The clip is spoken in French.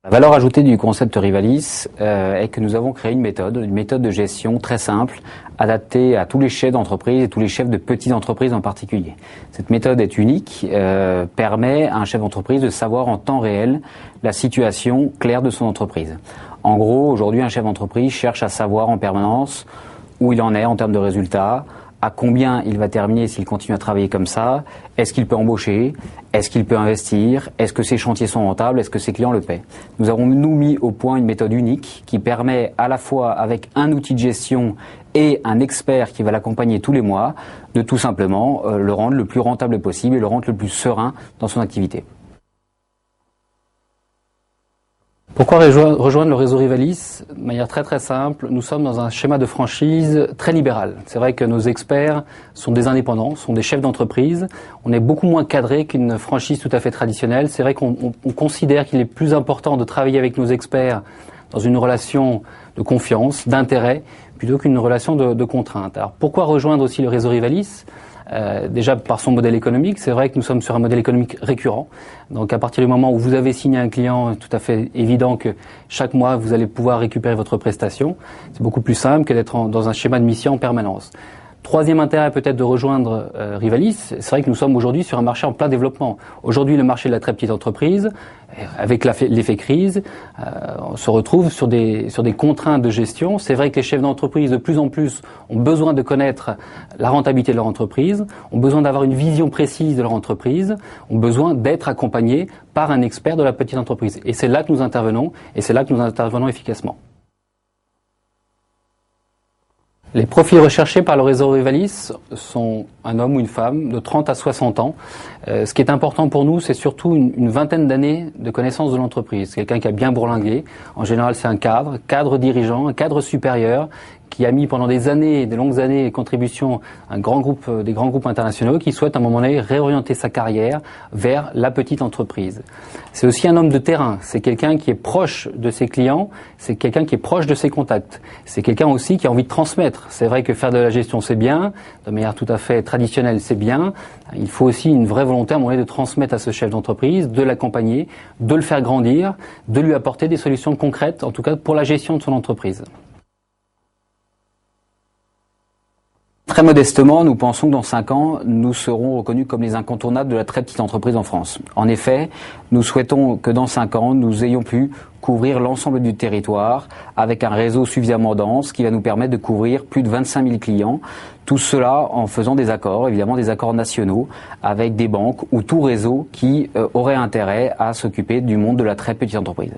La valeur ajoutée du concept Rivalis est que nous avons créé une méthode de gestion très simple, adaptée à tous les chefs d'entreprise et tous les chefs de petites entreprises en particulier. Cette méthode est unique, permet à un chef d'entreprise de savoir en temps réel la situation claire de son entreprise. En gros, aujourd'hui, un chef d'entreprise cherche à savoir en permanence où il en est en termes de résultats, à combien il va terminer s'il continue à travailler comme ça, est-ce qu'il peut embaucher, est-ce qu'il peut investir, est-ce que ses chantiers sont rentables, est-ce que ses clients le paient. Nous avons mis au point une méthode unique qui permet à la fois avec un outil de gestion et un expert qui va l'accompagner tous les mois de tout simplement le rendre le plus rentable possible et le rendre le plus serein dans son activité. Pourquoi rejoindre le réseau Rivalis? De manière très simple, nous sommes dans un schéma de franchise très libéral. C'est vrai que nos experts sont des indépendants, sont des chefs d'entreprise. On est beaucoup moins cadré qu'une franchise tout à fait traditionnelle. C'est vrai qu'on considère qu'il est plus important de travailler avec nos experts dans une relation de confiance, d'intérêt, plutôt qu'une relation de contrainte. Alors pourquoi rejoindre aussi le réseau Rivalis? Déjà par son modèle économique, c'est vrai que nous sommes sur un modèle économique récurrent. Donc à partir du moment où vous avez signé un client, tout à fait évident que chaque mois vous allez pouvoir récupérer votre prestation. C'est beaucoup plus simple que d'être dans un schéma de mission en permanence. Troisième intérêt peut-être de rejoindre Rivalis, c'est vrai que nous sommes aujourd'hui sur un marché en plein développement. Aujourd'hui, le marché de la très petite entreprise, avec l'effet crise, on se retrouve sur des contraintes de gestion. C'est vrai que les chefs d'entreprise, de plus en plus, ont besoin de connaître la rentabilité de leur entreprise, ont besoin d'avoir une vision précise de leur entreprise, ont besoin d'être accompagnés par un expert de la petite entreprise. Et c'est là que nous intervenons, et c'est là que nous intervenons efficacement. Les profils recherchés par le réseau Rivalis sont un homme ou une femme de 30 à 60 ans. Ce qui est important pour nous, c'est surtout une vingtaine d'années de connaissance de l'entreprise. Quelqu'un qui a bien bourlingué. En général, c'est un cadre dirigeant, un cadre supérieur, qui a mis pendant des années, des longues années, contribution à des grands groupes internationaux, qui souhaite à un moment donné réorienter sa carrière vers la petite entreprise. C'est aussi un homme de terrain. C'est quelqu'un qui est proche de ses clients. C'est quelqu'un qui est proche de ses contacts. C'est quelqu'un aussi qui a envie de transmettre. C'est vrai que faire de la gestion, c'est bien. De manière tout à fait traditionnelle, c'est bien. Il faut aussi une vraie volonté à un moment donné de transmettre à ce chef d'entreprise, de l'accompagner, de le faire grandir, de lui apporter des solutions concrètes, en tout cas pour la gestion de son entreprise. Très modestement, nous pensons que dans 5 ans, nous serons reconnus comme les incontournables de la très petite entreprise en France. En effet, nous souhaitons que dans 5 ans, nous ayons pu couvrir l'ensemble du territoire avec un réseau suffisamment dense qui va nous permettre de couvrir plus de 25 000 clients. Tout cela en faisant des accords, évidemment des accords nationaux avec des banques ou tout réseau qui aurait intérêt à s'occuper du monde de la très petite entreprise.